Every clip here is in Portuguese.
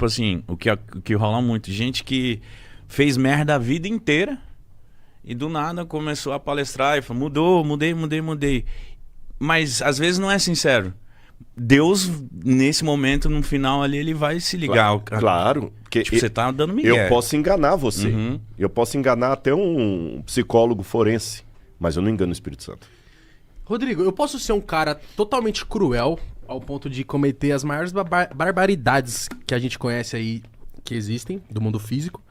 tipo assim, o que rola muito, gente que fez merda a vida inteira e do nada começou a palestrar e falou, mudei. Mas às vezes não é sincero. Deus, nesse momento, no final ali, ele vai se ligar. Claro. Porque tipo, você tá dando migué. Eu posso enganar você. Uhum. Eu posso enganar até um psicólogo forense, mas eu não engano o Espírito Santo. Rodrigo, eu posso ser um cara totalmente cruel ao ponto de cometer as maiores barbaridades que a gente conhece aí, que existem, do mundo físico.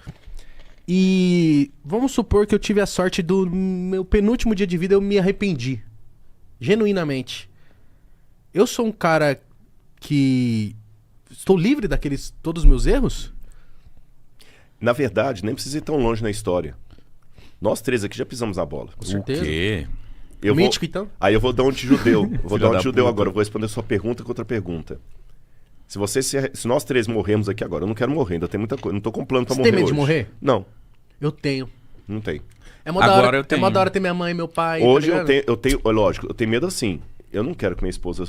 E vamos supor que eu tive a sorte do meu penúltimo dia de vida, eu me arrependi. Genuinamente. Eu sou um cara que estou livre daqueles todos os meus erros? Na verdade, nem precisa ir tão longe na história. Nós três aqui já pisamos na bola. Com certeza. O quê? Mítico, então? Aí eu vou dar um de judeu. Eu vou dar um de judeu puta. agora. Eu vou responder sua pergunta com outra pergunta. Se nós três morremos aqui agora, eu não quero morrer, ainda tem muita coisa. Não tô com plano pra Você morrer tem medo hoje. de morrer? Não, Eu tenho. não tem. É mó Agora da hora, eu tenho. É mó da hora ter minha mãe e meu pai. Hoje tá ligado? eu tenho, lógico, eu tenho medo assim. Eu não quero que minha esposa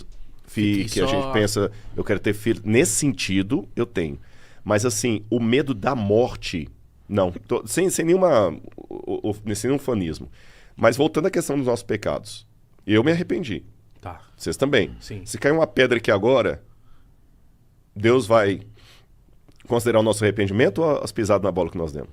fique, Fique a só. gente pensa, eu quero ter filho. Nesse sentido, eu tenho. Mas assim, o medo da morte, não. Sem nenhum fanismo. Mas voltando à questão dos nossos pecados. Eu me arrependi. Tá. Vocês também. Sim. Se cair uma pedra aqui agora, Deus vai considerar o nosso arrependimento ou as pisadas na bola que nós demos?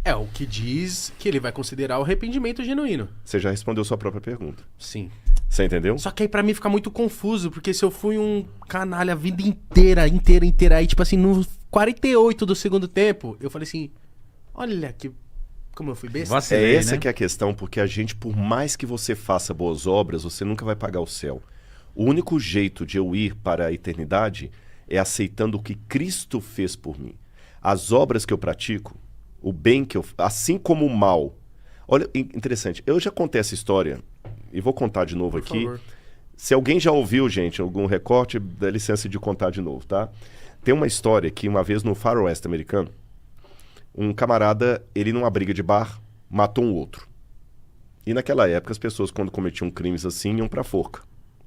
É o que diz que ele vai considerar o arrependimento genuíno. Você já respondeu sua própria pergunta. Sim. Você entendeu? Só que aí pra mim fica muito confuso, porque se eu fui um canalha a vida inteira, aí tipo assim, no 48 do segundo tempo, eu falei assim, olha que como eu fui besta. Vacilei, Essa né? que é a questão, porque a gente, por mais que você faça boas obras, você nunca vai pagar o céu. O único jeito de eu ir para a eternidade é aceitando o que Cristo fez por mim. As obras que eu pratico, o bem que eu... Assim como o mal. Olha, interessante, eu já contei essa história, e vou contar de novo Por aqui. favor. Se alguém já ouviu, gente, algum recorte, dá licença de contar de novo, tá? Tem uma história que uma vez no faroeste americano, um camarada, ele numa briga de bar, matou um outro. E naquela época as pessoas quando cometiam crimes assim iam pra forca,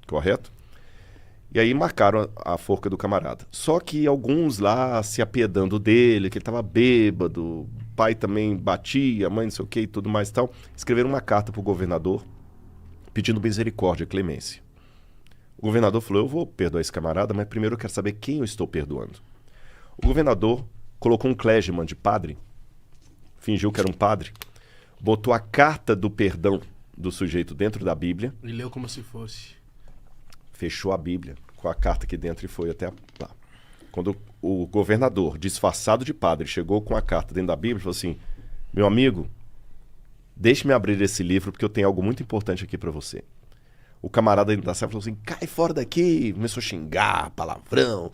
correto? E aí marcaram a forca do camarada. Só que alguns lá se apiedando dele, que ele tava bêbado, o pai também batia, a mãe não sei o que e tudo mais e tal, escreveram uma carta pro governador pedindo misericórdia, clemência. O governador falou, eu vou perdoar esse camarada, mas primeiro eu quero saber quem eu estou perdoando. O governador colocou um clergyman de padre, fingiu que era um padre, botou a carta do perdão do sujeito dentro da Bíblia, E leu como se fosse. fechou a Bíblia com a carta aqui dentro e foi até lá. Quando o governador, disfarçado de padre, chegou com a carta dentro da Bíblia, falou assim, meu amigo, deixe-me abrir esse livro porque eu tenho algo muito importante aqui para você. O camarada dentro da sala falou assim, cai fora daqui, começou a xingar, palavrão,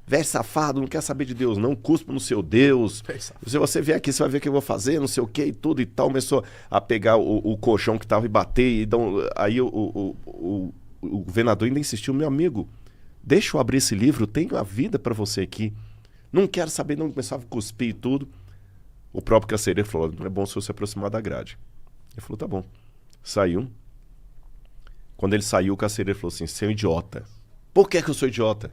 velho safado, não quer saber de Deus não, cuspa no seu Deus, se você vier aqui você vai ver o que eu vou fazer, não sei o que e tudo e tal, começou a pegar o colchão que tava e bater, e aí o governador ainda insistiu, meu amigo, deixa eu abrir esse livro, tenho a vida para você aqui, não quero saber, não, começava a cuspir e tudo. O próprio carcereiro falou, não é bom se você aproximar da grade. Ele falou, tá bom. Saiu. Quando ele saiu, o carcereiro falou assim, seu idiota. Por que eu sou idiota?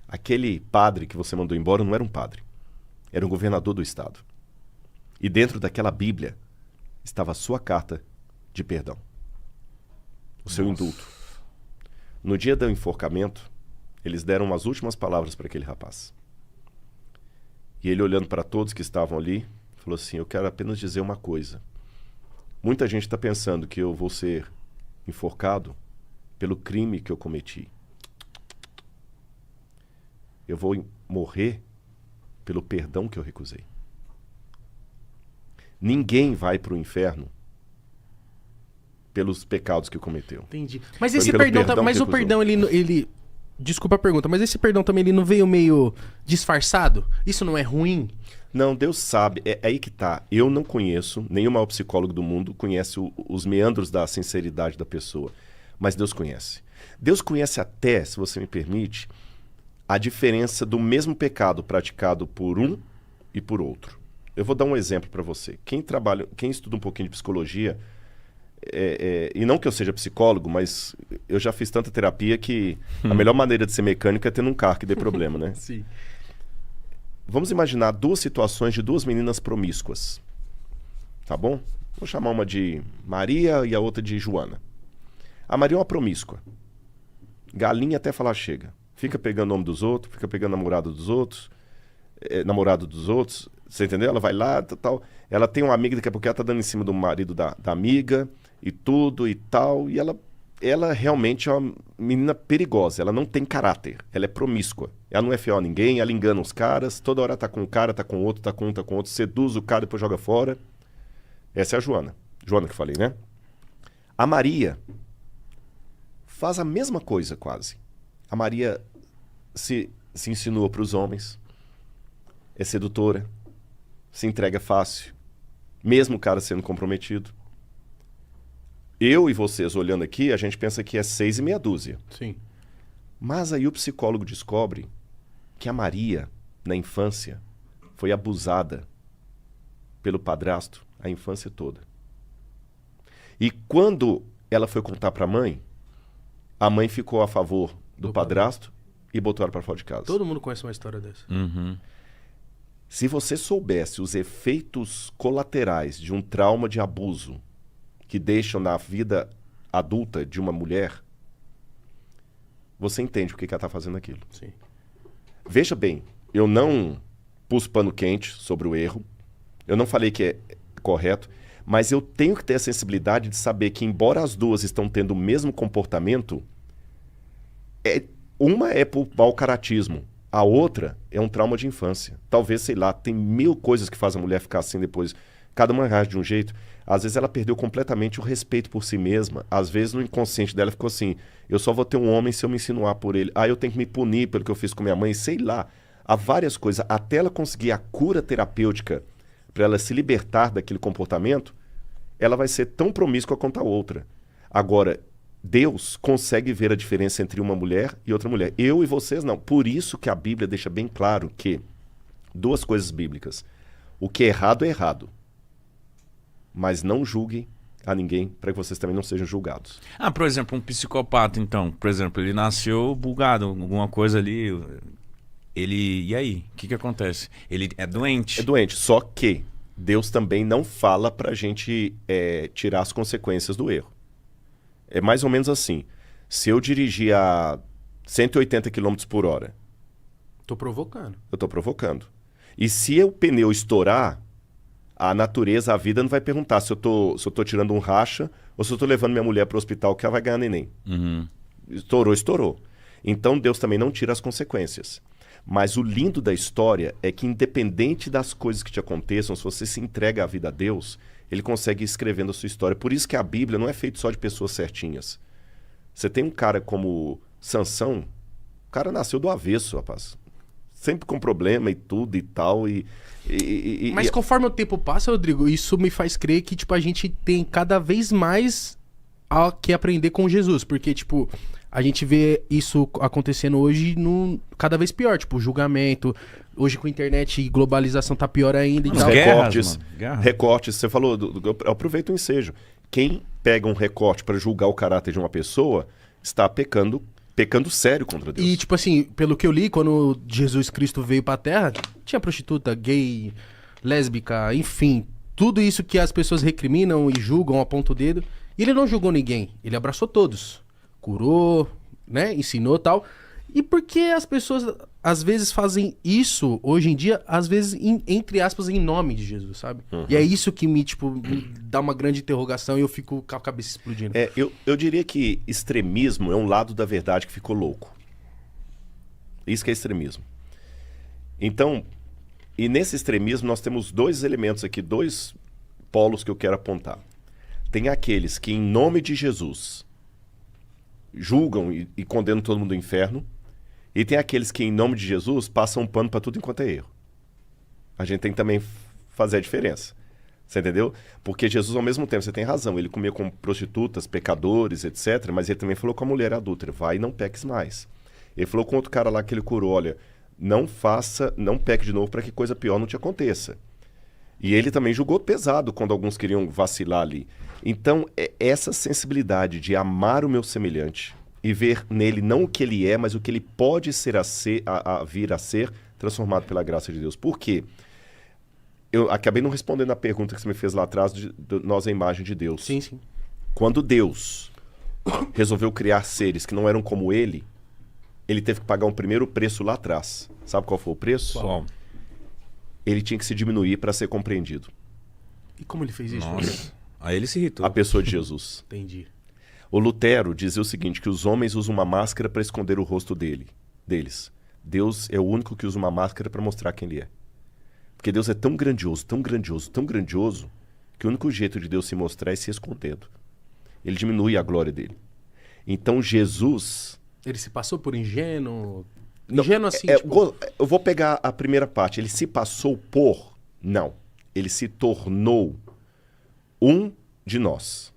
Aquele padre que você mandou embora não era um padre. Era um governador do estado. E dentro daquela Bíblia estava a sua carta de perdão. O seu indulto. No dia do enforcamento, eles deram umas últimas palavras para aquele rapaz. E ele, olhando para todos que estavam ali, falou assim, eu quero apenas dizer uma coisa. Muita gente está pensando que eu vou ser enforcado pelo crime que eu cometi. Eu vou morrer pelo perdão que eu recusei. Ninguém vai para o inferno pelos pecados que cometeu. Entendi. Mas Foi esse pelo perdão, perdão mas que o recusou. perdão, ele... Desculpa a pergunta, mas esse perdão também, ele não veio meio disfarçado? Isso não é ruim? Não, Deus sabe. É aí que tá. Eu não conheço, nenhum maior psicólogo do mundo conhece os meandros da sinceridade da pessoa. Mas Deus conhece. Deus conhece até, se você me permite, a diferença do mesmo pecado praticado por um e por outro. Eu vou dar um exemplo para você. Quem estuda um pouquinho de psicologia, e não que eu seja psicólogo, mas eu já fiz tanta terapia que a melhor maneira de ser mecânico é tendo um carro que dê problema, né? Sim. vamos imaginar duas situações de duas meninas promíscuas. Tá bom? Vou chamar uma de Maria e a outra de Joana. A Maria é uma promíscua. Galinha até falar chega. Fica pegando o nome dos outros, fica pegando namorado dos outros, você entendeu? Ela vai lá, tal. Ela tem uma amiga, daqui a pouco ela tá dando em cima do marido da amiga e tudo e tal. E ela realmente é uma menina perigosa. Ela não tem caráter. Ela é promíscua. Ela não é fiel a ninguém, ela engana os caras. Toda hora tá com um cara, tá com outro, tá com um, tá com outro. Seduz o cara, depois joga fora. Essa é a Joana. Joana que eu falei, né? A Maria faz a mesma coisa quase. A Maria se insinua para os homens. É sedutora. Se entrega fácil. Mesmo o cara sendo comprometido. Eu e vocês olhando aqui, a gente pensa que é 6 e meia dúzia. Sim. Mas aí o psicólogo descobre que a Maria, na infância, foi abusada pelo padrasto a infância toda. E quando ela foi contar para a mãe ficou a favor do padrasto e botou ela para fora de casa. Todo mundo conhece uma história dessa. Uhum. Se você soubesse os efeitos colaterais de um trauma de abuso que deixam na vida adulta de uma mulher, você entende o que ela está fazendo aquilo. Sim. Veja bem, eu não pus pano quente sobre o erro, eu não falei que é correto, mas eu tenho que ter a sensibilidade de saber que, embora as duas estão tendo o mesmo comportamento, uma é por mau caratismo, a outra é um trauma de infância. Talvez, sei lá, tem 1000 coisas que fazem a mulher ficar assim depois. Cada uma reage de um jeito. Às vezes ela perdeu completamente o respeito por si mesma. Às vezes no inconsciente dela ficou assim, eu só vou ter um homem se eu me insinuar por ele. Eu tenho que me punir pelo que eu fiz com minha mãe. Sei lá. Há várias coisas. Até ela conseguir a cura terapêutica para ela se libertar daquele comportamento, ela vai ser tão promíscua quanto a outra. Agora, Deus consegue ver a diferença entre uma mulher e outra mulher. Eu e vocês não. Por isso que a Bíblia deixa bem claro que duas coisas bíblicas. O que é errado, mas não julguem a ninguém para que vocês também não sejam julgados. Por exemplo, um psicopata, então. Por exemplo, ele nasceu bugado, alguma coisa ali. E aí? O que acontece? Ele é doente. É doente, só que Deus também não fala para a gente tirar as consequências do erro. É mais ou menos assim. Se eu dirigir a 180 km por hora... Tô provocando. Eu tô provocando. E se o pneu estourar, a natureza, a vida não vai perguntar se eu tô tirando um racha ou se eu tô levando minha mulher para o hospital que ela vai ganhar neném. Uhum. Estourou. Então Deus também não tira as consequências. Mas o lindo da história é que, independente das coisas que te aconteçam, se você se entrega à vida a Deus, ele consegue ir escrevendo a sua história. Por isso que a Bíblia não é feita só de pessoas certinhas. Você tem um cara como Sansão, o cara nasceu do avesso, rapaz. Sempre com problema e tudo e tal. Mas conforme o tempo passa, Rodrigo, isso me faz crer que a gente tem cada vez mais a que aprender com Jesus. Porque, a gente vê isso acontecendo hoje cada vez pior. Julgamento. Hoje com internet e globalização tá pior ainda. Os recortes. Você falou, eu aproveito o ensejo. Quem pega um recorte para julgar o caráter de uma pessoa está pecando sério contra Deus. E, pelo que eu li, quando Jesus Cristo veio pra Terra, tinha prostituta, gay, lésbica, enfim. Tudo isso que as pessoas recriminam e julgam, apontam o dedo. E ele não julgou ninguém. Ele abraçou todos. Curou, né? Ensinou e tal. E por que as pessoas, às vezes, fazem isso, hoje em dia, às vezes, entre aspas, em nome de Jesus, sabe? Uhum. E é isso que me dá uma grande interrogação e eu fico com a cabeça explodindo. Eu diria que extremismo é um lado da verdade que ficou louco. Isso que é extremismo. Então, e nesse extremismo nós temos dois elementos aqui, dois polos que eu quero apontar. Tem aqueles que, em nome de Jesus, julgam e condenam todo mundo ao inferno. E tem aqueles que, em nome de Jesus, passam um pano para tudo enquanto é erro. A gente tem que também fazer a diferença. Você entendeu? Porque Jesus, ao mesmo tempo, você tem razão, ele comia com prostitutas, pecadores, etc. Mas ele também falou com a mulher adúltera, vai e não peques mais. Ele falou com outro cara lá que ele curou, olha, não peque de novo para que coisa pior não te aconteça. E ele também julgou pesado quando alguns queriam vacilar ali. Então, essa sensibilidade de amar o meu semelhante e ver nele não o que ele é, mas o que ele pode vir a ser, transformado pela graça de Deus. Por quê? Eu acabei não respondendo a pergunta que você me fez lá atrás de nós a imagem de Deus. Sim, sim. Quando Deus resolveu criar seres que não eram como ele teve que pagar um primeiro preço lá atrás. Sabe qual foi o preço? Qual? Ele tinha que se diminuir para ser compreendido. E como ele fez isso? Nossa. Aí ele se irritou. A pessoa de Jesus. Entendi. O Lutero dizia o seguinte, que os homens usam uma máscara para esconder o rosto deles. Deus é o único que usa uma máscara para mostrar quem ele é. Porque Deus é tão grandioso, tão grandioso, tão grandioso, que o único jeito de Deus se mostrar é se escondendo. Ele diminui a glória dele. Então Jesus... Ele se passou por ingênuo? Não, Ingênuo assim, tipo... Eu vou pegar a primeira parte. Ele se passou por... Não. Ele se tornou um de nós.